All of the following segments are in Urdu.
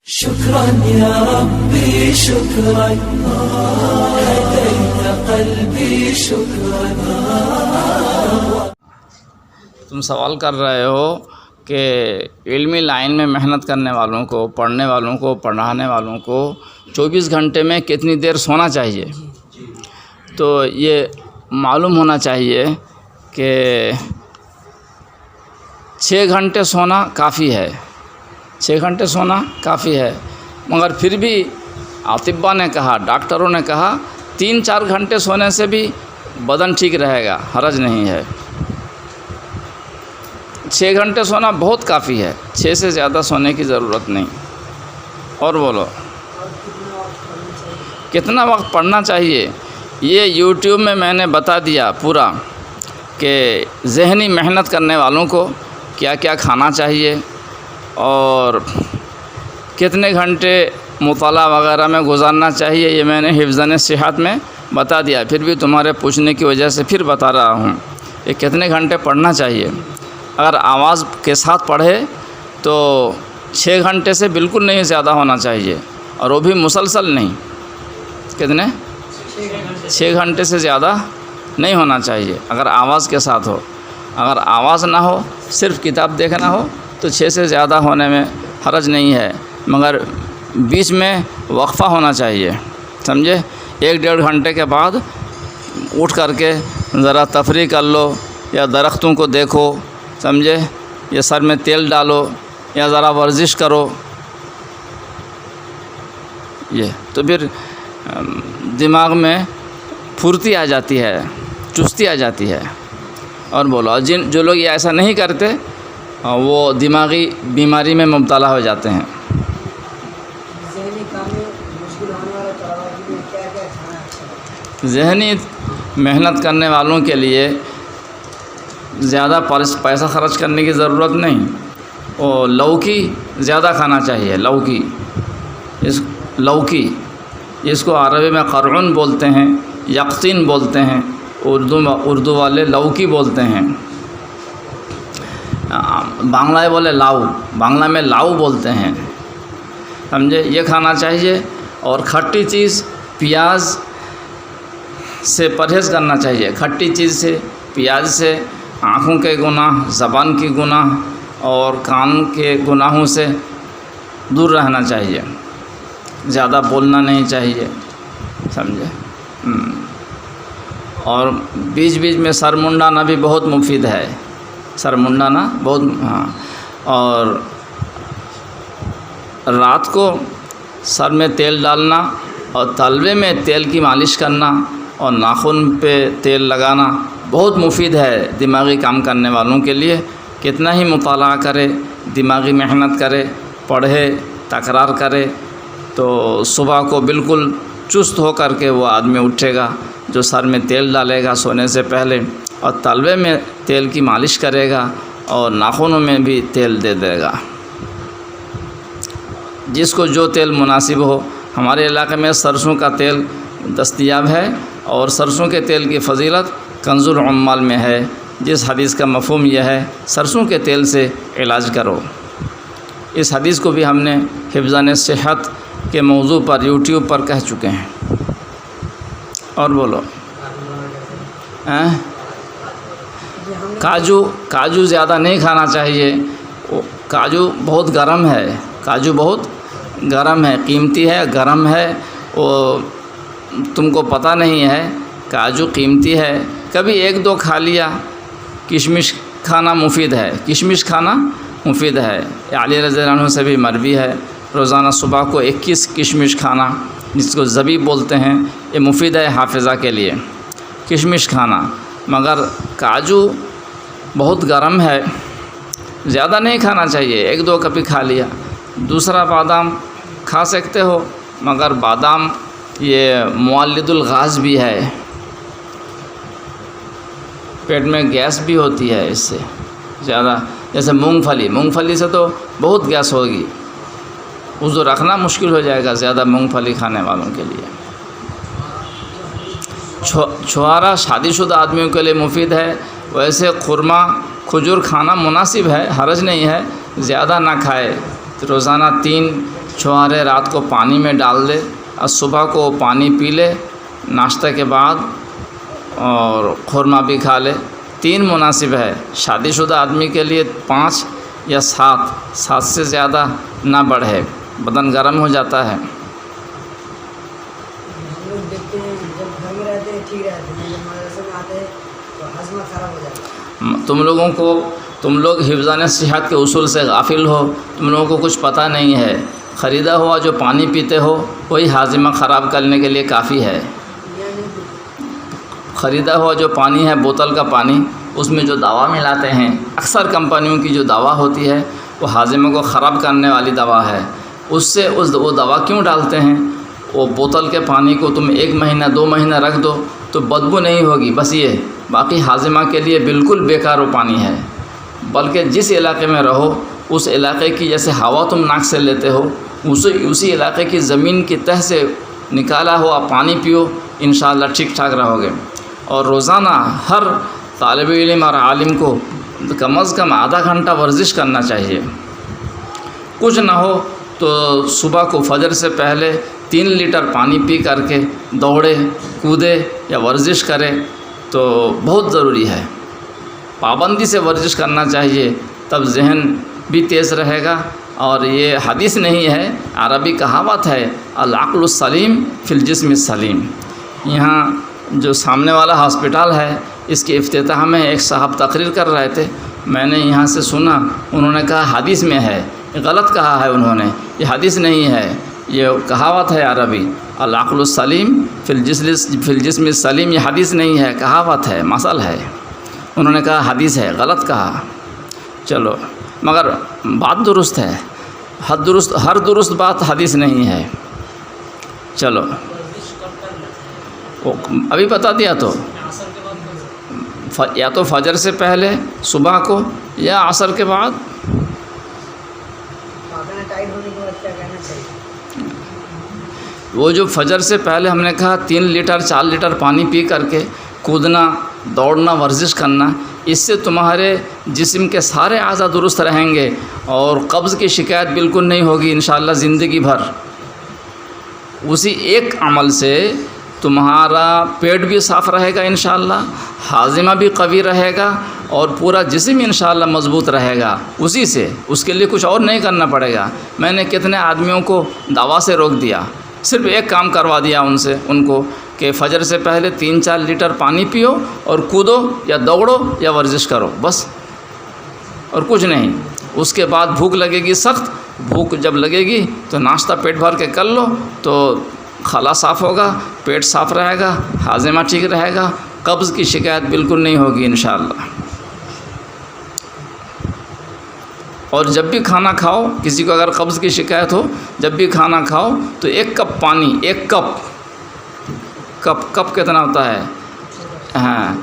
شكرا يا ربي شكرا هديت قلبي شكرا. تم سوال کر رہے ہو کہ علمی لائن میں محنت کرنے والوں کو، پڑھنے والوں کو، پڑھانے والوں کو 24 گھنٹے میں کتنی دیر سونا چاہیے. تو یہ معلوم ہونا چاہیے کہ 6 گھنٹے سونا کافی ہے، 6 گھنٹے سونا کافی ہے. مگر پھر بھی اطباء نے کہا، ڈاکٹروں نے کہا 3-4 گھنٹے سونے سے بھی بدن ٹھیک رہے گا، حرج نہیں ہے. 6 گھنٹے سونا بہت کافی ہے، 6 سے زیادہ سونے کی ضرورت نہیں. اور بولو کتنا وقت پڑھنا چاہیے. یہ یوٹیوب میں نے بتا دیا پورا کہ ذہنی محنت کرنے والوں کو کیا کیا کھانا چاہیے اور کتنے گھنٹے مطالعہ وغیرہ میں گزارنا چاہیے. یہ میں نے حفظان صحت میں بتا دیا. پھر بھی تمہارے پوچھنے کی وجہ سے پھر بتا رہا ہوں کہ کتنے گھنٹے پڑھنا چاہیے. اگر آواز کے ساتھ پڑھے تو 6 گھنٹے سے بالکل نہیں زیادہ ہونا چاہیے، اور وہ بھی مسلسل نہیں. کتنے؟ 6 گھنٹے سے زیادہ نہیں ہونا چاہیے اگر آواز کے ساتھ ہو. اگر آواز نہ ہو، صرف کتاب دیکھنا ہو تو 6 سے زیادہ ہونے میں حرج نہیں ہے. مگر بیچ میں وقفہ ہونا چاہیے، سمجھے. 1-1.5 گھنٹے کے بعد اٹھ کر کے ذرا تفریح کر لو، یا درختوں کو دیکھو، سمجھے، یا سر میں تیل ڈالو، یا ذرا ورزش کرو. یہ تو پھر دماغ میں پھرتی آ جاتی ہے، چستی آ جاتی ہے. اور بولو جو لوگ یہ ایسا نہیں کرتے وہ دماغی بیماری میں مبتلا ہو جاتے ہیں. ذہنی محنت کرنے والوں کے لیے زیادہ پیسہ خرچ کرنے کی ضرورت نہیں. وہ لوکی زیادہ کھانا چاہیے. لوکی اس کو عربی میں قرعن بولتے ہیں، یقطین بولتے ہیں، اردو والے لوکی بولتے ہیں. بانگلہ بولے لاؤ، بانگلہ میں لاؤ بولتے ہیں، سمجھے. یہ کھانا چاہیے. اور کھٹی چیز، پیاز سے پرہیز کرنا چاہیے. کھٹی چیز سے، پیاز سے آنکھوں کے گناہ، زبان کی گناہ اور کان کے گناہوں سے دور رہنا چاہیے. زیادہ بولنا نہیں چاہیے، سمجھے. اور بیچ بیچ میں سر منڈانا بھی بہت مفید ہے. سر منڈانا بہت اور رات کو سر میں تیل ڈالنا اور تلوے میں تیل کی مالش کرنا اور ناخن پہ تیل لگانا بہت مفید ہے دماغی کام کرنے والوں کے لیے. کتنا ہی مطالعہ کرے، دماغی محنت کرے، پڑھے، تکرار کرے تو صبح کو بالکل چست ہو کر کے وہ آدمی اٹھے گا جو سر میں تیل ڈالے گا سونے سے پہلے، اور تلوے میں تیل کی مالش کرے گا اور ناخنوں میں بھی تیل دے دے گا. جس کو جو تیل مناسب ہو. ہمارے علاقے میں سرسوں کا تیل دستیاب ہے، اور سرسوں کے تیل کی فضیلت کنز العمال میں ہے. جس حدیث کا مفہوم یہ ہے سرسوں کے تیل سے علاج کرو. اس حدیث کو بھی ہم نے حفظان صحت کے موضوع پر یوٹیوب پر کہہ چکے ہیں. اور بولو کاجو زیادہ نہیں کھانا چاہیے. کاجو بہت گرم ہے، کاجو بہت گرم ہے، قیمتی ہے، گرم ہے. وہ تم کو پتہ نہیں ہے. کاجو قیمتی ہے. کبھی 1-2 کھا لیا. کشمش کھانا مفید ہے، کشمش کھانا مفید ہے. علی رضی اللہ عنہ سے بھی مروی ہے روزانہ صبح کو 21 کشمش کھانا، جس کو زبیب بولتے ہیں، یہ مفید ہے حافظہ کے لیے، کشمش کھانا. مگر کاجو بہت گرم ہے، زیادہ نہیں کھانا چاہیے. 1-2 کبھی کھا لیا. دوسرا بادام کھا سکتے ہو، مگر بادام یہ مولد الغاز بھی ہے، پیٹ میں گیس بھی ہوتی ہے اس سے زیادہ. جیسے مونگ پھلی سے تو بہت گیس ہوگی، وضو رکھنا مشکل ہو جائے گا زیادہ مونگ پھلی کھانے والوں کے لیے. چھوارا شادی شدہ آدمیوں کے لیے مفید ہے. ویسے خرما، کھجور کھانا مناسب ہے، حرج نہیں ہے. زیادہ نہ کھائے. روزانہ 3 چھوہارے رات کو پانی میں ڈال دے اور صبح کو پانی پی لے ناشتہ کے بعد، اور خورمہ بھی کھا لے۔ 3 مناسب ہے۔ شادی شدہ آدمی کے لیے 5 یا 7 سے زیادہ نہ بڑھے، بدن گرم ہو جاتا ہے۔ ہم لوگ دیکھتے ہیں جب گھر میں رہتے ہیں ٹھیک رہتے ہیں، جب مدرسے میں آتے ہیں تو ہاضمہ خراب ہو جاتا ہے۔ تم لوگ حفظان صحت کے اصول سے غافل ہو، تم لوگوں کو کچھ پتہ نہیں ہے۔ خریدا ہوا جو پانی پیتے ہو وہی ہاضمہ خراب کرنے کے لیے کافی ہے۔ خریدا ہوا جو پانی ہے، بوتل کا پانی، اس میں جو دوا ملاتے ہیں، اکثر کمپنیوں کی جو دوا ہوتی ہے وہ ہاضمہ کو خراب کرنے والی دوا ہے۔ وہ دوا کیوں ڈالتے ہیں؟ وہ بوتل کے پانی کو تم 1 مہینہ 2 مہینہ رکھ دو تو بدبو نہیں ہوگی، بس یہ باقی ہاضمہ کے لیے بالکل بیکار وہ پانی ہے۔ بلکہ جس علاقے میں رہو اس علاقے کی جیسے ہوا تم ناک سے لیتے ہو، اسی علاقے کی زمین کی تہ سے نکالا ہوا پانی پیو، انشاءاللہ ٹھیک ٹھاک رہو گے۔ اور روزانہ ہر طالب علم اور عالم کو کم از کم آدھا گھنٹہ ورزش کرنا چاہیے۔ کچھ نہ ہو تو صبح کو فجر سے پہلے 3 لیٹر پانی پی کر کے دوڑے کودے یا ورزش کرے تو بہت ضروری ہے۔ پابندی سے ورزش کرنا چاہیے، تب ذہن بھی تیز رہے گا۔ اور یہ حدیث نہیں ہے، عربی کہاوت ہے، العقل السلیم فی الجسم السلیم۔ یہاں جو سامنے والا ہاسپٹل ہے، اس کے افتتاح میں ایک صاحب تقریر کر رہے تھے، میں نے یہاں سے سنا، انہوں نے کہا حدیث میں ہے، غلط کہا ہے انہوں نے، یہ حدیث نہیں ہے، یہ کہاوت ہے عربی، العقل السلیم فی الجسم السلیم، یہ حدیث نہیں ہے، کہاوت ہے، مثل ہے۔ انہوں نے کہا حدیث ہے، غلط کہا۔ چلو، مگر بات درست ہے، ہر درست بات حدیث نہیں ہے۔ چلو، ابھی بتا دیا تو یا تو فجر سے پہلے صبح کو یا عصر کے بعد۔ وہ جو فجر سے پہلے ہم نے کہا 3 لیٹر 4 لیٹر پانی پی کر کے کودنا، دوڑنا، ورزش کرنا، اس سے تمہارے جسم کے سارے اعضاء درست رہیں گے اور قبض کی شکایت بالکل نہیں ہوگی انشاءاللہ زندگی بھر۔ اسی ایک عمل سے تمہارا پیٹ بھی صاف رہے گا انشاءاللہ، ہاضمہ بھی قوی رہے گا اور پورا جسم انشاءاللہ مضبوط رہے گا اسی سے۔ اس کے لیے کچھ اور نہیں کرنا پڑے گا۔ میں نے کتنے آدمیوں کو دوا سے روک دیا، صرف ایک کام کروا دیا ان کو کہ فجر سے پہلے 3-4 لیٹر پانی پیو اور کودو یا دوڑو یا ورزش کرو، بس، اور کچھ نہیں۔ اس کے بعد بھوک لگے گی، سخت بھوک جب لگے گی تو ناشتہ پیٹ بھر کے کر لو تو خلا صاف ہوگا، پیٹ صاف رہے گا، ہاضمہ ٹھیک رہے گا، قبض کی شکایت بالکل نہیں ہوگی انشاءاللہ۔ اور جب بھی کھانا کھاؤ، کسی کو اگر قبض کی شکایت ہو، جب بھی کھانا کھاؤ تو 1 کپ پانی، 1 کپ کتنا ہوتا ہے؟ ہاں،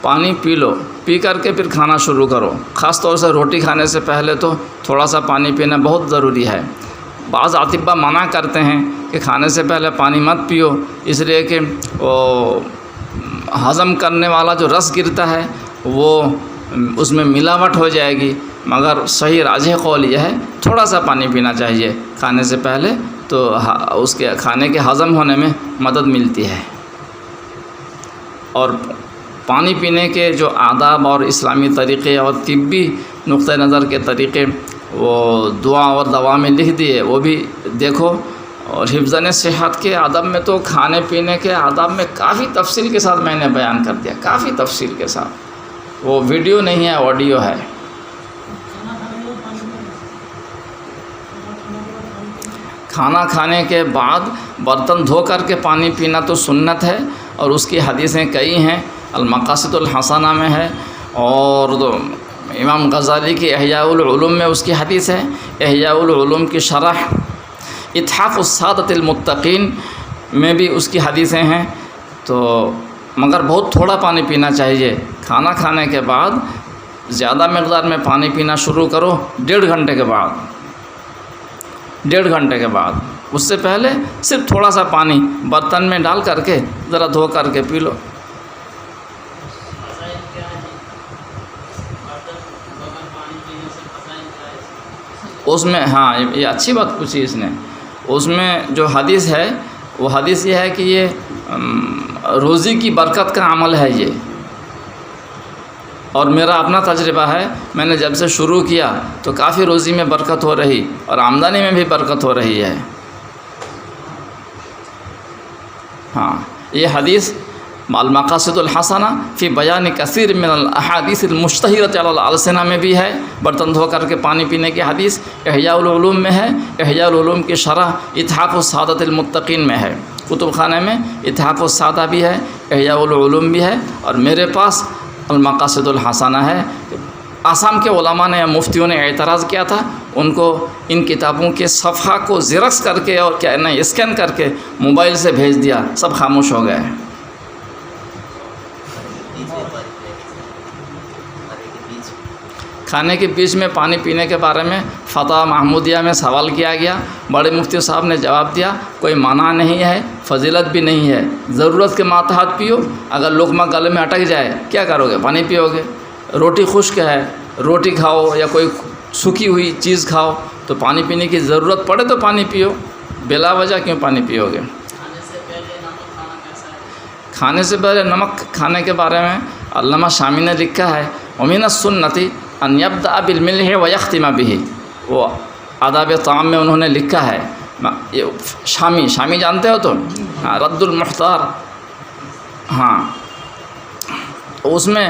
پانی پی لو، پی کر کے پھر کھانا شروع کرو۔ خاص طور سے روٹی کھانے سے پہلے تو تھوڑا سا پانی پینا بہت ضروری ہے۔ بعض اطباء منع کرتے ہیں کہ کھانے سے پہلے پانی مت پیو، اس لیے کہ وہ ہضم کرنے والا جو رس گرتا ہے وہ اس میں ملاوٹ ہو جائے گی، مگر صحیح راجح قول یہ ہے تھوڑا سا پانی پینا چاہیے کھانے سے پہلے، تو اس کے کھانے کے ہضم ہونے میں مدد ملتی ہے۔ اور پانی پینے کے جو آداب اور اسلامی طریقے اور طبی نقطہ نظر کے طریقے وہ دعا اور دوا میں لکھ دیے، وہ بھی دیکھو۔ اور حفظان صحت کے آداب میں تو کھانے پینے کے آداب میں کافی تفصیل کے ساتھ میں نے بیان کر دیا، کافی تفصیل کے ساتھ، وہ ویڈیو نہیں ہے، آڈیو ہے۔ کھانا کھانے کے بعد برتن دھو کر کے پانی پینا تو سنت ہے، اور اس کی حدیثیں کئی ہیں، المقاصد الحسنہ میں ہے، اور امام غزالی کی احیاء العلوم میں اس کی حدیث ہے، احیاء العلوم کی شرح اتحاف السادۃ المتقین میں بھی اس کی حدیثیں ہیں۔ تو مگر بہت تھوڑا پانی پینا چاہیے۔ کھانا کھانے کے بعد زیادہ مقدار میں پانی پینا شروع کرو 1.5 گھنٹے کے بعد، 1.5 گھنٹے کے بعد۔ اس سے پہلے صرف تھوڑا سا پانی برتن میں ڈال کر کے ذرا دھو کر کے پی لو۔ اس میں ہاں، یہ اچھی بات پوچھی اس نے، اس میں جو حدیث ہے وہ حدیث یہ ہے کہ یہ روزی کی برکت کا عمل ہے یہ، اور میرا اپنا تجربہ ہے، میں نے جب سے شروع کیا تو کافی روزی میں برکت ہو رہی اور آمدنی میں بھی برکت ہو رہی ہے۔ ہاں، یہ حدیث المقاصد الحسنہ فی بیان کثیر من الاحادیث المشتہرۃ علی الالسنہ میں بھی ہے، برتن دھو کر کے پانی پینے کی حدیث احیاء العلوم میں ہے، احیاء العلوم کی شرح اتحاف السعادۃ المتقین میں ہے، کتب خانے میں اتحاف السعادہ بھی ہے، احیاء العلوم بھی ہے، اور میرے پاس المقاصد الحسنہ ہے۔ آسام کے علماء نے یا مفتیوں نے اعتراض کیا تھا، ان کو ان کتابوں کے صفحہ کو زیرکس کر کے اور کیا نہیں اسکین کر کے موبائل سے بھیج دیا، سب خاموش ہو گئے۔ کھانے کے بیچ میں پانی پینے کے بارے میں فتح محمودیہ میں سوال کیا گیا، بڑے مفتی صاحب نے جواب دیا کوئی منع نہیں ہے، فضیلت بھی نہیں ہے، ضرورت کے ماتحت پیو، اگر لقمہ گلے میں اٹک جائے کیا کرو گے؟ پانی پیو گے۔ روٹی خشک ہے، روٹی کھاؤ یا کوئی سوکھی ہوئی چیز کھاؤ تو پانی پینے کی ضرورت پڑے تو پانی پیو، بلا وجہ کیوں پانی پیو گے؟ کھانے سے پہلے نمک کھانے کے بارے میں علامہ شامی نے لکھا ہے ومن السنۃ ان یبدأ بالملح ویختم بہ، وہ آداب طعام میں انہوں نے لکھا ہے، شامی جانتے ہو تو ہاں، رد المحتار، ہاں، اس میں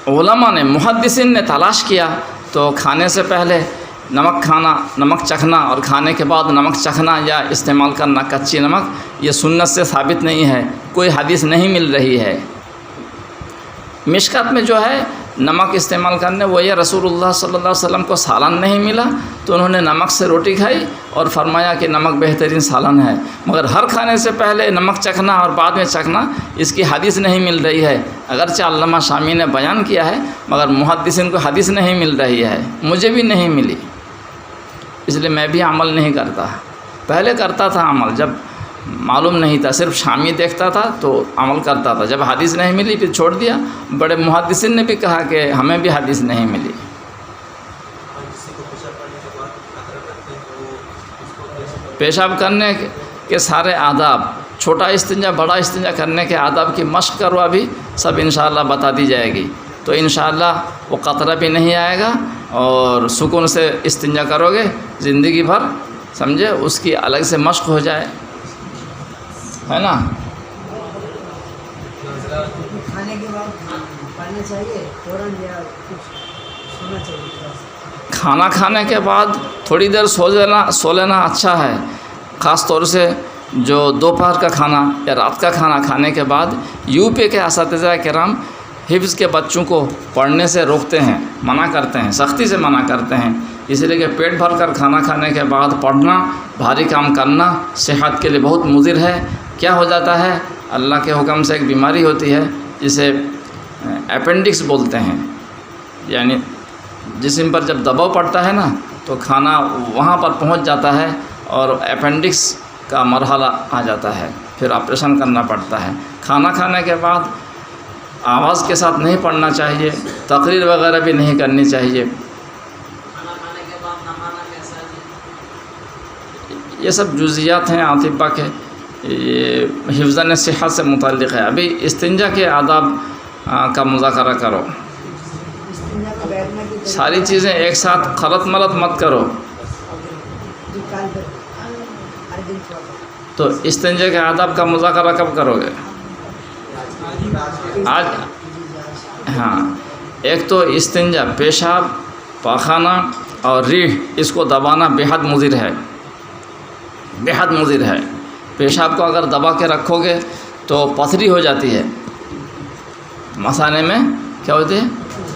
علماء نے محدثین نے تلاش کیا تو کھانے سے پہلے نمک کھانا، نمک چکھنا اور کھانے کے بعد نمک چکھنا یا استعمال کرنا کچی نمک، یہ سنت سے ثابت نہیں ہے، کوئی حدیث نہیں مل رہی ہے۔ مشکات میں جو ہے نمک استعمال کرنے وہ یہ رسول اللہ صلی اللہ علیہ وسلم کو سالن نہیں ملا تو انہوں نے نمک سے روٹی کھائی اور فرمایا کہ نمک بہترین سالن ہے، مگر ہر کھانے سے پہلے نمک چکھنا اور بعد میں چکھنا اس کی حدیث نہیں مل رہی ہے، اگرچہ علامہ شامی نے بیان کیا ہے مگر محدثین کو حدیث نہیں مل رہی ہے، مجھے بھی نہیں ملی، اس لیے میں بھی عمل نہیں کرتا۔ پہلے کرتا تھا عمل، جب معلوم نہیں تھا، صرف شامی دیکھتا تھا تو عمل کرتا تھا، جب حدیث نہیں ملی پھر چھوڑ دیا۔ بڑے محدثین نے بھی کہا کہ ہمیں بھی حدیث نہیں ملی۔ پیشاب کرنے کے سارے آداب، چھوٹا استنجا بڑا استنجا کرنے کے آداب کی مشق کرو، ابھی سب انشاءاللہ بتا دی جائے گی، تو انشاءاللہ وہ قطرہ بھی نہیں آئے گا اور سکون سے استنجا کرو گے زندگی بھر، سمجھے، اس کی الگ سے مشق ہو جائے، ہے نا۔ کھانے کے بعد پڑھنا چاہیے فوراً یا کچھ سونا چاہیے؟ کھانا کھانے کے بعد تھوڑی دیر سو لینا اچھا ہے، خاص طور سے جو دوپہر کا کھانا یا رات کا کھانا کھانے کے بعد یو پی کے اساتذہ کرام حفظ کے بچوں کو پڑھنے سے روکتے ہیں، منع کرتے ہیں، سختی سے منع کرتے ہیں، اس لیے کہ پیٹ بھر کر کھانا کھانے کے بعد پڑھنا، بھاری کام کرنا صحت کے لیے بہت مضر ہے۔ کیا ہو جاتا ہے، اللہ کے حکم سے ایک بیماری ہوتی ہے جسے اپینڈکس بولتے ہیں، یعنی جسم پر جب دباؤ پڑتا ہے نا تو کھانا وہاں پر پہنچ جاتا ہے اور اپینڈکس کا مرحلہ آ جاتا ہے، پھر آپریشن کرنا پڑتا ہے۔ کھانا کھانے کے بعد آواز کے ساتھ نہیں پڑھنا چاہیے، تقریر وغیرہ بھی نہیں کرنی چاہیے۔ یہ سب جزیات ہیں اطباء کے، یہ حفظان صحت سے متعلق ہے۔ ابھی استنجا کے آداب کا مذاکرہ کرو، ساری چیزیں ایک ساتھ خلط ملط مت کرو۔ تو استنجا کے آداب کا مذاکرہ کب کرو گے؟ آج، ہاں، ایک تو استنجا، پیشاب، پاخانہ اور ریح، اس کو دبانا بےحد مضر ہے، بےحد مضر ہے۔ پیشاب کو اگر دبا کے رکھو گے تو پتھری ہو جاتی ہے، مثانے میں کیا ہوتی ہے؟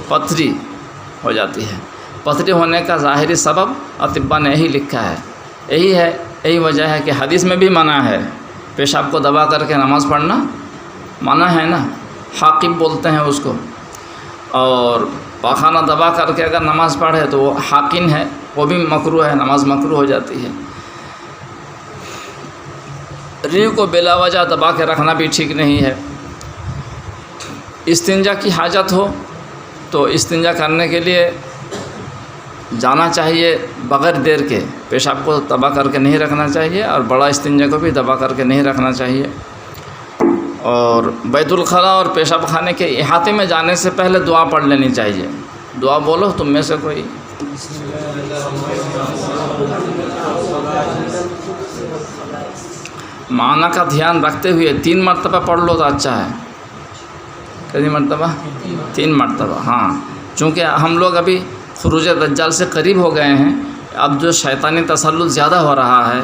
پتھری ہو جاتی ہے۔ پتھری ہونے کا ظاہری سبب اطباء نے یہی لکھا ہے، یہی وجہ ہے کہ حدیث میں بھی منع ہے، پیشاب کو دبا کر کے نماز پڑھنا منع ہے نا، حاقب بولتے ہیں اس کو، اور پاخانہ دبا کر کے اگر نماز پڑھے تو وہ حاقن ہے، وہ بھی مکروہ ہے، نماز مکروہ ہو جاتی ہے۔ ریح کو بلا وجہ دبا کے رکھنا بھی ٹھیک نہیں ہے۔ استنجا کی حاجت ہو تو استنجا کرنے کے لیے جانا چاہیے بغیر دیر کے پیشاب کو دبا کر کے نہیں رکھنا چاہیے اور بڑا استنجا کو بھی دبا کر کے نہیں رکھنا چاہیے. اور بیت الخلاء اور پیشاب خانے کے احاطے میں جانے سے پہلے دعا پڑھ لینی چاہیے. دعا بولو تم میں سے کوئی. معنی کا دھیان رکھتے ہوئے 3 مرتبہ پڑھ لو تو اچھا ہے. کتنی مرتبہ؟ 3 مرتبہ. ہاں، چونکہ ہم لوگ ابھی خروج دجال سے قریب ہو گئے ہیں. اب جو شیطانی تسلط زیادہ ہو رہا ہے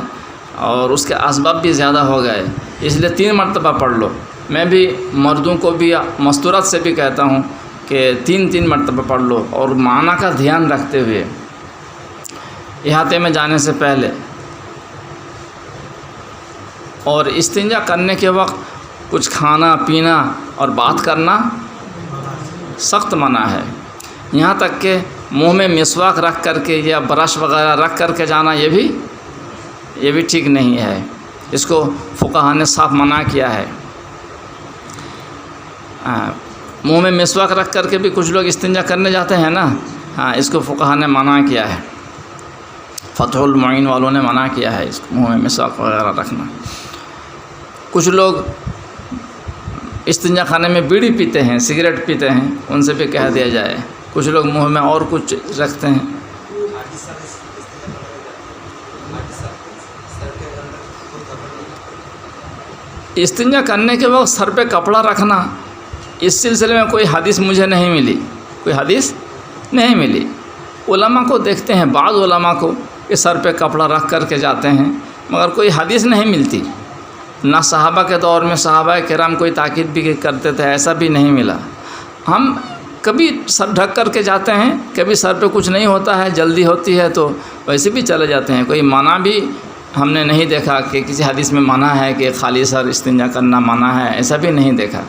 اور اس کے اسباب بھی زیادہ ہو گئے، اس لیے 3 مرتبہ پڑھ لو. میں بھی مردوں کو بھی مستورات سے بھی کہتا ہوں کہ 3 مرتبہ پڑھ لو اور معنی کا دھیان رکھتے ہوئے احاطے میں جانے سے پہلے. اور استنجا کرنے کے وقت کچھ کھانا پینا اور بات کرنا سخت منع ہے. یہاں تک کہ منہ میں مسواک رکھ کر کے یا برش وغیرہ رکھ کر کے جانا یہ بھی ٹھیک نہیں ہے. اس کو فقہا نے صاف منع کیا ہے. منہ میں مسواک رکھ کر کے بھی کچھ لوگ استنجا کرنے جاتے ہیں نا. ہاں، اس کو فقہا نے منع کیا ہے. فتح المعین والوں نے منع کیا ہے اس کو منہ میں مسواک وغیرہ رکھنا. کچھ لوگ استنجا خانے میں بیڑی پیتے ہیں، سگریٹ پیتے ہیں، ان سے بھی کہہ دیا جائے. کچھ لوگ منہ میں اور کچھ رکھتے ہیں. استنجا کرنے کے وقت سر پہ کپڑا رکھنا، اس سلسلے میں کوئی حدیث مجھے نہیں ملی. کوئی حدیث نہیں ملی. علماء کو دیکھتے ہیں، بعض علماء کو کہ سر پہ کپڑا رکھ کر کے جاتے ہیں، مگر کوئی حدیث نہیں ملتی. نہ صحابہ کے دور میں صحابہ کرام کوئی تاکید بھی کرتے تھے، ایسا بھی نہیں ملا. ہم کبھی سر ڈھک کر کے جاتے ہیں، کبھی سر پہ کچھ نہیں ہوتا ہے، جلدی ہوتی ہے تو ویسے بھی چلے جاتے ہیں. کوئی منع بھی ہم نے نہیں دیکھا کہ کسی حدیث میں منع ہے کہ خالی سر استنجا کرنا منع ہے، ایسا بھی نہیں دیکھا.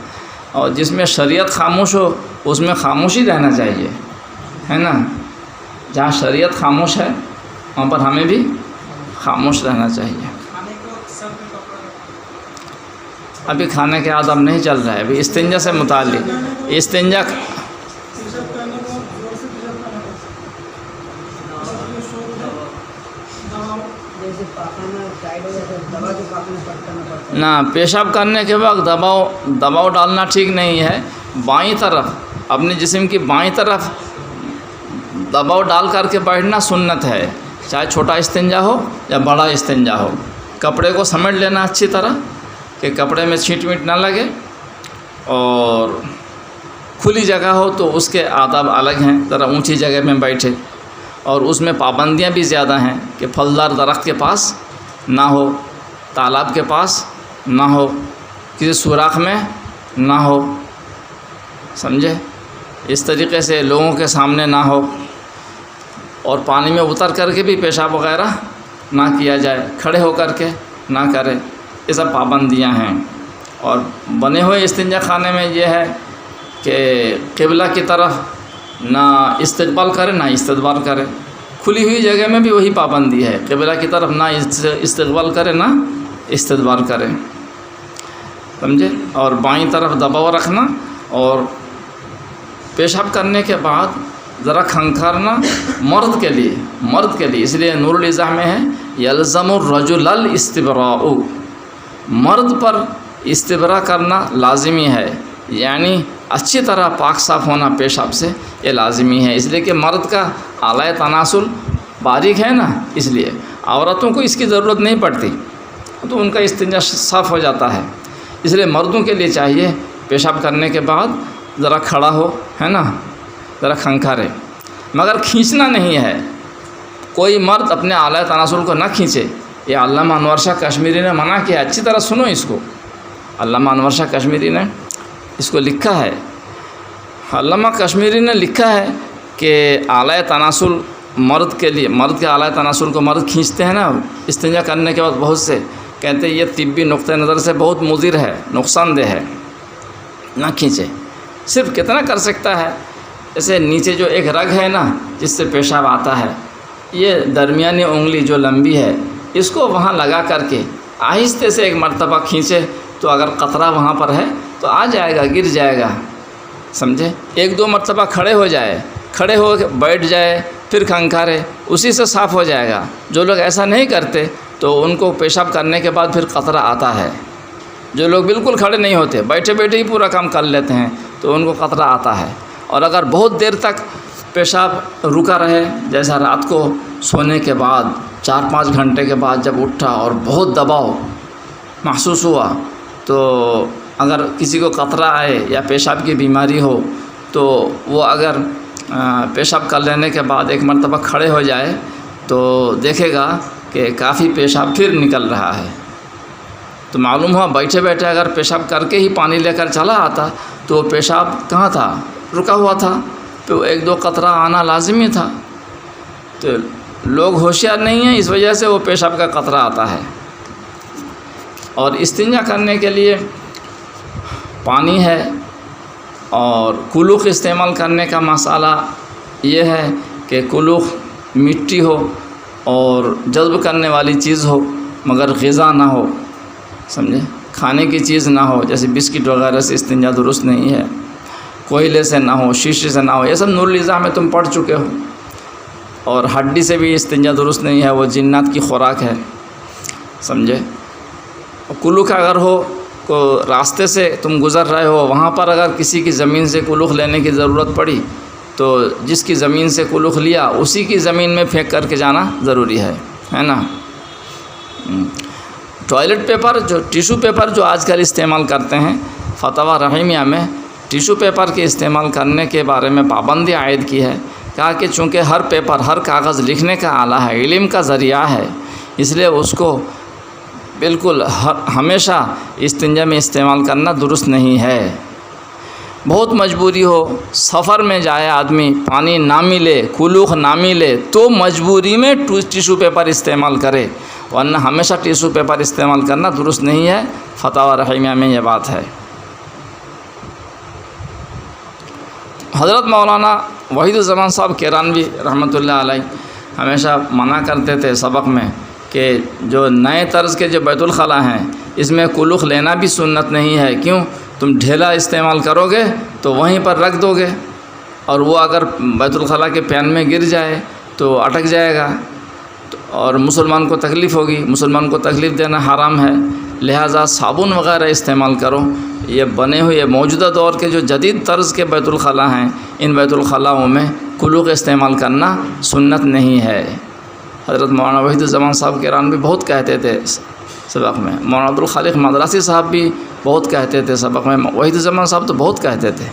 اور جس میں شریعت خاموش ہو اس میں خاموش ہی رہنا چاہیے، ہے نا. جہاں شریعت خاموش ہے وہاں پر ہمیں بھی خاموش رہنا چاہیے. ابھی کھانے کے آداب نہیں چل رہا ہے. ابھی استنجا سے متعلق استنجا نہ، پیشاب کرنے کے وقت دباؤ ڈالنا ٹھیک نہیں ہے. بائیں طرف اپنے جسم کی بائیں طرف دباؤ ڈال کر کے بیٹھنا سنت ہے، چاہے چھوٹا استنجا ہو یا بڑا استنجا ہو. کپڑے کو سمیٹ لینا اچھی طرح کہ کپڑے میں چھینٹ میٹ نہ لگے. اور کھلی جگہ ہو تو اس کے آداب الگ ہیں، ذرا اونچی جگہ میں بیٹھے. اور اس میں پابندیاں بھی زیادہ ہیں کہ پھلدار درخت کے پاس نہ ہو، تالاب کے پاس نہ ہو، کسی سوراخ میں نہ ہو، سمجھے. اس طریقے سے لوگوں کے سامنے نہ ہو. اور پانی میں اتر کر کے بھی پیشاب وغیرہ نہ کیا جائے، کھڑے ہو کر کے نہ کرے. یہ سب پابندیاں ہیں. اور بنے ہوئے استنجا خانے میں یہ ہے کہ قبلہ کی طرف نہ استقبال کرے نہ استدبار کرے. کھلی ہوئی جگہ میں بھی وہی پابندی ہے، قبلہ کی طرف نہ استقبال کرے نہ استدبار کرے، سمجھے. اور بائیں طرف دباؤ رکھنا. اور پیشاب کرنے کے بعد ذرا کھنکھارنا مرد کے لیے اس لیے نور الازاح میں ہے یلزم الرجل الاستبراء، مرد پر استبراء کرنا لازمی ہے. یعنی اچھی طرح پاک صاف ہونا پیشاب سے یہ لازمی ہے. اس لیے کہ مرد کا اعلیٰ تناسل باریک ہے نا، اس لیے عورتوں کو اس کی ضرورت نہیں پڑتی، تو ان کا استنجا صاف ہو جاتا ہے. اس لیے مردوں کے لیے چاہیے پیشاب کرنے کے بعد ذرا کھڑا ہو، ہے نا، ذرا کھنکھارے، مگر کھینچنا نہیں ہے. کوئی مرد اپنے اعلیٰ تناسل کو نہ کھینچے. یہ علامہ انور شاہ کشمیری نے منع کیا. اچھی طرح سنو اس کو. علامہ انور شاہ کشمیری نے اس کو لکھا ہے. علامہ کشمیری نے لکھا ہے کہ اعلیٰ تناسل مرد کے لیے، مرد کے اعلیٰ تناسل کو مرد کھینچتے ہیں نا استنجا کرنے کے بعد، بہت سے کہتے ہیں یہ طبی نقطۂ نظر سے بہت مضر ہے، نقصان دہ ہے، نہ کھینچے. صرف کتنا کر سکتا ہے، جیسے نیچے جو ایک رگ ہے نا جس سے پیشاب آتا ہے، یہ درمیانی انگلی جو لمبی ہے اس کو وہاں لگا کر کے آہستہ سے ایک مرتبہ کھینچے تو اگر قطرہ وہاں پر ہے تو آ جائے گا، گر جائے گا، سمجھے. 1-2 مرتبہ کھڑے ہو جائے، کھڑے ہو کے بیٹھ جائے پھر کھنکھارے، اسی سے صاف ہو جائے گا۔ جو لوگ ایسا نہیں کرتے تو ان کو پیشاب کرنے کے بعد پھر قطرہ آتا ہے۔ جو لوگ بالکل کھڑے نہیں ہوتے، بیٹھے بیٹھے ہی پورا کام کر لیتے ہیں، تو ان کو قطرہ آتا ہے۔ اور اگر بہت دیر تک پیشاب رکا رہے، جیسا رات کو سونے کے بعد 4-5 گھنٹے کے بعد جب اٹھا اور بہت دباؤ محسوس ہوا، تو اگر کسی کو قطرہ آئے یا پیشاب کی بیماری ہو تو وہ اگر پیشاب کر لینے کے بعد ایک مرتبہ کھڑے ہو جائے تو دیکھے گا کہ کافی پیشاب پھر نکل رہا ہے۔ تو معلوم ہوا بیٹھے بیٹھے اگر پیشاب کر کے ہی پانی لے کر چلا آتا تو وہ پیشاب کہاں تھا؟ رکا ہوا تھا، تو 1-2 قطرہ آنا لازمی تھا۔ تو لوگ ہوشیار نہیں ہیں، اس وجہ سے وہ پیشاب کا قطرہ آتا ہے۔ اور استنجا کرنے کے لیے پانی ہے، اور کلوخ استعمال کرنے کا مسئلہ یہ ہے کہ کلوخ مٹی ہو اور جذب کرنے والی چیز ہو، مگر غذا نہ ہو، سمجھے، کھانے کی چیز نہ ہو، جیسے بسکٹ وغیرہ سے استنجا درست نہیں ہے، کوئلے سے نہ ہو، شیشے سے نہ ہو، یہ سب نور الازا میں تم پڑھ چکے ہو۔ اور ہڈی سے بھی استنجا درست نہیں ہے، وہ جنات کی خوراک ہے، سمجھے۔ کلوخ اگر ہو، کو راستے سے تم گزر رہے ہو، وہاں پر اگر کسی کی زمین سے کلوخ لینے کی ضرورت پڑی تو جس کی زمین سے کلوخ لیا اسی کی زمین میں پھینک کر کے جانا ضروری ہے نا۔ ٹوائلٹ پیپر، جو ٹیشو پیپر جو آج کل استعمال کرتے ہیں، فتویٰ رحیمیہ میں ٹیشو پیپر کے استعمال کرنے کے بارے میں پابندی عائد کی ہے۔ کہا کہ چونکہ ہر پیپر، ہر کاغذ لکھنے کا آلہ ہے، علم کا ذریعہ ہے، اس لیے اس کو بالکل ہمیشہ استنجا میں استعمال کرنا درست نہیں ہے۔ بہت مجبوری ہو، سفر میں جائے آدمی، پانی نہ ملے، کلوخ نہ ملے، تو مجبوری میں ٹیشو پیپر استعمال کرے، ورنہ ہمیشہ ٹیشو پیپر استعمال کرنا درست نہیں ہے۔ فتاوی رحیمیہ میں یہ بات ہے۔ حضرت مولانا وحید الزمان صاحب کیرانوی رحمۃ اللہ علیہ ہمیشہ منع کرتے تھے سبق میں کہ جو نئے طرز کے جو بیت الخلاء ہیں اس میں کلوخ لینا بھی سنت نہیں ہے۔ کیوں؟ تم ڈھیلا استعمال کرو گے تو وہیں پر رکھ دو گے، اور وہ اگر بیت الخلاء کے پین میں گر جائے تو اٹک جائے گا، اور مسلمان کو تکلیف ہوگی، مسلمان کو تکلیف دینا حرام ہے۔ لہٰذا صابن وغیرہ استعمال کرو۔ یہ بنے ہوئے موجودہ دور کے جو جدید طرز کے بیت الخلاء ہیں، ان بیت الخلاؤں میں کلوخ استعمال کرنا سنت نہیں ہے۔ حضرت مولانا وحید الزمان صاحب کیرانوی بہت کہتے تھے سبق میں، مولانا عبدالخالق مدرسی صاحب بھی بہت کہتے تھے سبق میں، وحید الزمان صاحب تو بہت کہتے تھے۔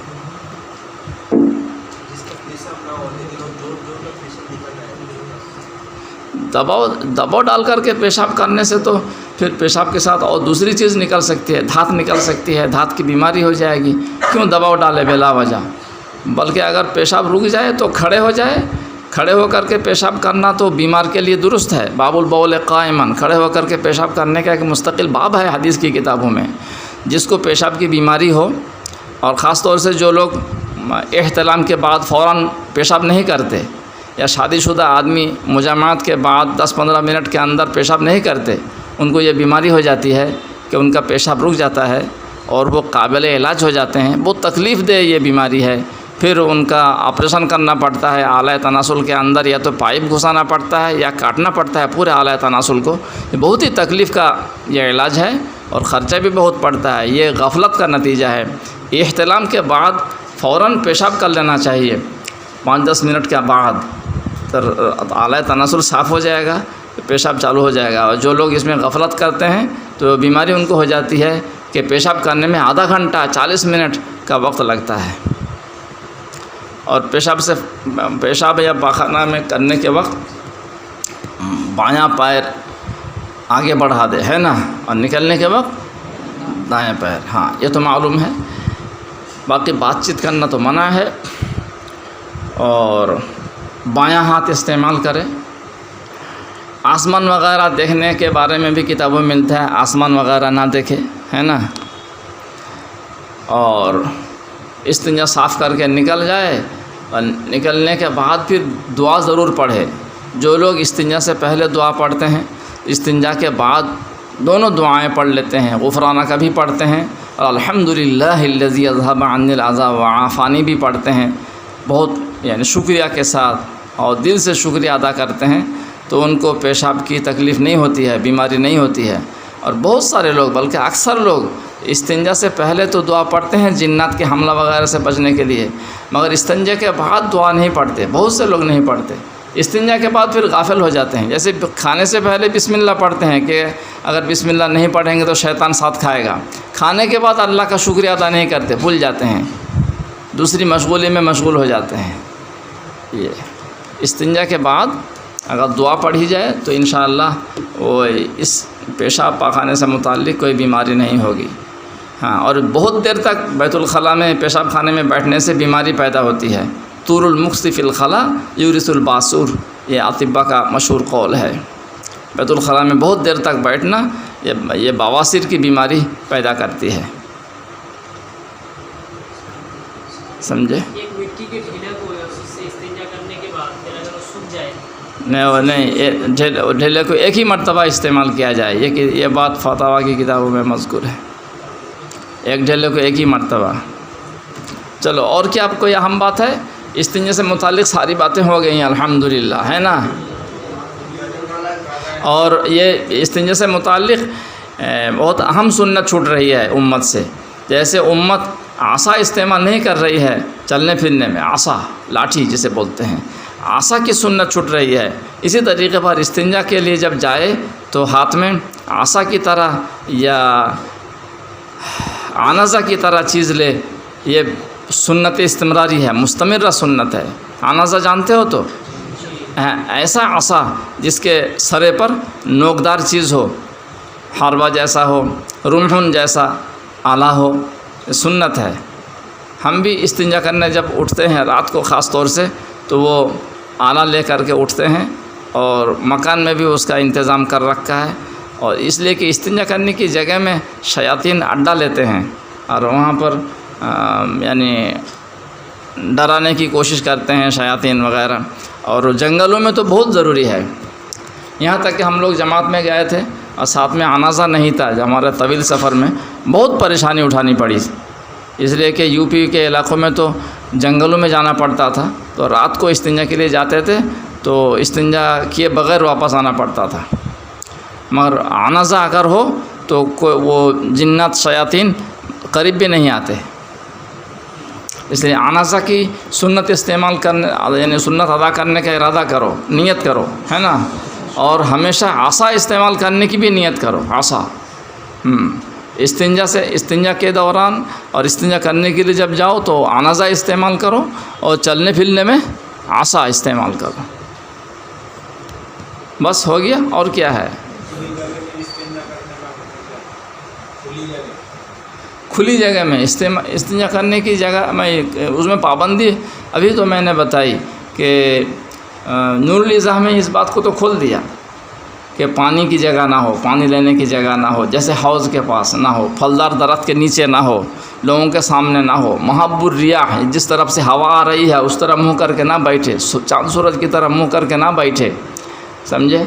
دباؤ ڈال کر کے پیشاب کرنے سے تو پھر پیشاب کے ساتھ اور دوسری چیز نکل سکتی ہے، دھات نکل سکتی ہے، دھات کی بیماری ہو جائے گی۔ کیوں دباؤ ڈالے بلا وجہ؟ بلکہ اگر پیشاب رک جائے تو کھڑے ہو جائے، کھڑے ہو کر کے پیشاب کرنا تو بیمار کے لیے درست ہے۔ باب البول قائما، کھڑے ہو کر کے پیشاب کرنے کا ایک مستقل باب ہے حدیث کی کتابوں میں۔ جس کو پیشاب کی بیماری ہو، اور خاص طور سے جو لوگ احتلام کے بعد فوراً پیشاب نہیں کرتے، یا شادی شدہ آدمی مجامعات کے بعد 10-15 منٹ کے اندر پیشاب نہیں کرتے، ان کو یہ بیماری ہو جاتی ہے کہ ان کا پیشاب رک جاتا ہے اور وہ قابل علاج ہو جاتے ہیں۔ بہت تکلیف دہ یہ بیماری ہے، پھر ان کا آپریشن کرنا پڑتا ہے، اعلیٰ تناسل کے اندر یا تو پائپ گھسانا پڑتا ہے یا کاٹنا پڑتا ہے پورے اعلیٰ تناسل کو۔ یہ بہت ہی تکلیف کا یہ علاج ہے اور خرچہ بھی بہت پڑتا ہے۔ یہ غفلت کا نتیجہ ہے۔ احتلام کے بعد فوراً پیشاب کر لینا چاہیے، 5-10 منٹ کے بعد اعلیٰ تناسل صاف ہو جائے گا، پیشاب چالو ہو جائے گا۔ اور جو لوگ اس میں غفلت کرتے ہیں تو بیماری ان کو ہو جاتی ہے کہ پیشاب کرنے میں آدھا گھنٹہ 40 منٹ کا وقت لگتا ہے۔ اور پیشاب یا پاخانہ میں کرنے کے وقت بایاں پیر آگے بڑھا دے، ہے نا، اور نکلنے کے وقت دائیں پیر، ہاں یہ تو معلوم ہے۔ باقی بات چیت کرنا تو منع ہے، اور بایاں ہاتھ استعمال کرے۔ آسمان وغیرہ دیکھنے کے بارے میں بھی کتابوں میں ملتا ہے، آسمان وغیرہ نہ دیکھے، ہے نا، اور استنجا صاف کر کے نکل جائے، اور نکلنے کے بعد پھر دعا ضرور پڑھے۔ جو لوگ استنجا سے پہلے دعا پڑھتے ہیں، استنجا کے بعد دونوں دعائیں پڑھ لیتے ہیں، غفرانہ کا بھی پڑھتے ہیں اور الحمدللہ الذی اذھب عنی العذاب وعافانی بھی پڑھتے ہیں، بہت یعنی شکریہ کے ساتھ اور دل سے شکریہ ادا کرتے ہیں تو ان کو پیشاب کی تکلیف نہیں ہوتی ہے، بیماری نہیں ہوتی ہے۔ اور بہت سارے لوگ بلکہ اکثر لوگ استنجا سے پہلے تو دعا پڑھتے ہیں جنات کے حملہ وغیرہ سے بچنے کے لیے، مگر استنجا کے بعد دعا نہیں پڑھتے، بہت سے لوگ نہیں پڑھتے۔ استنجا کے بعد پھر غافل ہو جاتے ہیں، جیسے کھانے سے پہلے بسم اللہ پڑھتے ہیں کہ اگر بسم اللہ نہیں پڑھیں گے تو شیطان ساتھ کھائے گا، کھانے کے بعد اللہ کا شکریہ ادا نہیں کرتے، بھول جاتے ہیں، دوسری مشغولی میں مشغول ہو جاتے ہیں۔ یہ استنجا کے بعد اگر دعا پڑھی جائے تو انشاءاللہ وہ اس پیشاب پاخانے سے متعلق کوئی بیماری نہیں ہوگی۔ ہاں، اور بہت دیر تک بیت الخلاء میں پیشاب خانے میں بیٹھنے سے بیماری پیدا ہوتی ہے۔ طول المکث فی الخلاء یورث الباسور، یہ اطباء کا مشہور قول ہے۔ بیت الخلاء میں بہت دیر تک بیٹھنا یہ بواسیر کی بیماری پیدا کرتی ہے، سمجھے؟ ایک مٹی کے ڈھیلا کو اس سے استنجا کرنے کے بعد پھر اگر وہ سوکھ جائے نہیں، ڈھیلے کو ایک ہی مرتبہ استعمال کیا جائے، یہ بات فتاوی کی کتابوں میں مذکور ہے، ایک ڈھیلے کو ایک ہی مرتبہ۔ چلو، اور کیا آپ کو یہ اہم بات ہے؟ استنجا سے متعلق ساری باتیں ہو گئی ہیں الحمدللہ، ہے نا؟ اور یہ استنجا سے متعلق بہت اہم سنت چھوٹ رہی ہے امت سے، جیسے امت عصا استعمال نہیں کر رہی ہے چلنے پھرنے میں، عصا لاٹھی جسے بولتے ہیں، عصا کی سنت چھوٹ رہی ہے۔ اسی طریقے پر استنجا کے لیے جب جائے تو ہاتھ میں عصا کی طرح یا عنزہ کی طرح چیز لے، یہ سنت استمراری ہے، مستمرہ سنت ہے۔ عنزہ جانتے ہو تو ایسا عصا جس کے سرے پر نوکدار چیز ہو، حربہ جیسا ہو، رمحن جیسا آلہ ہو، سنت ہے۔ ہم بھی استنجا کرنے جب اٹھتے ہیں رات کو خاص طور سے تو وہ آلہ لے کر کے اٹھتے ہیں، اور مکان میں بھی اس کا انتظام کر رکھا ہے، اور اس لیے کہ استنجا کرنے کی جگہ میں شیاطین اڈا لیتے ہیں اور وہاں پر یعنی ڈرانے کی کوشش کرتے ہیں شیاطین وغیرہ، اور جنگلوں میں تو بہت ضروری ہے۔ یہاں تک کہ ہم لوگ جماعت میں گئے تھے اور ساتھ میں عنزہ نہیں تھا، ہمارے طویل سفر میں بہت پریشانی اٹھانی پڑی، اس لیے کہ یو پی کے علاقوں میں تو جنگلوں میں جانا پڑتا تھا، تو رات کو استنجا کے لیے جاتے تھے تو استنجا کیے بغیر واپس آنا پڑتا تھا۔ مگر عنزہ اگر ہو تو وہ جنات شیاطین قریب بھی نہیں آتے، اس لیے عنزہ کی سنت استعمال کرنے یعنی سنت ادا کرنے کا ارادہ کرو، نیت کرو، ہے نا؟ اور ہمیشہ عصا استعمال کرنے کی بھی نیت کرو، عصا استنجا کے دوران اور استنجا کرنے کے لیے جب جاؤ تو عنزہ استعمال کرو، اور چلنے پھرنے میں عصا استعمال کرو، بس ہو گیا۔ اور کیا ہے؟ کھلی جگہ میں استنجا کرنے کی جگہ میں اس میں پابندی ابھی تو میں نے بتائی کہ نور الازاح میں اس بات کو تو کھول دیا کہ پانی کی جگہ نہ ہو، پانی لینے کی جگہ نہ ہو، جیسے حوض کے پاس نہ ہو، پھلدار درخت کے نیچے نہ ہو، لوگوں کے سامنے نہ ہو، محب الریاح جس طرف سے ہوا آ رہی ہے اس طرح منہ کر کے نہ بیٹھے، چاند سورج کی طرح منہ کر کے نہ بیٹھے، سمجھے؟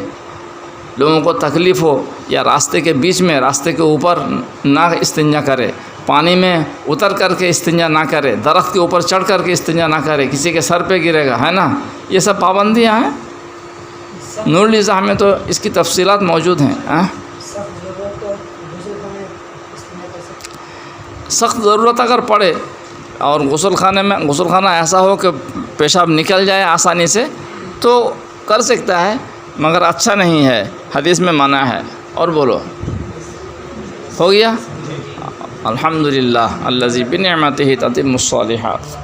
لوگوں کو تکلیف ہو یا راستے کے بیچ میں، راستے کے اوپر نہ استنجا کرے، پانی میں اتر کر کے استنجا نہ کرے، درخت کے اوپر چڑھ کر کے استنجا نہ کرے، کسی کے سر پہ گرے گا، ہے نا؟ یہ سب پابندیاں ہیں۔ نور الازاح میں تو اس کی تفصیلات موجود ہیں۔ سخت ضرورت اگر پڑے اور غسل خانہ ایسا ہو کہ پیشاب نکل جائے آسانی سے تو کر سکتا ہے، مگر اچھا نہیں ہے، حدیث میں منع ہے۔ اور بولو، ہو گیا؟ الحمدللہ الذی بنعمتہ تتم الصالحات۔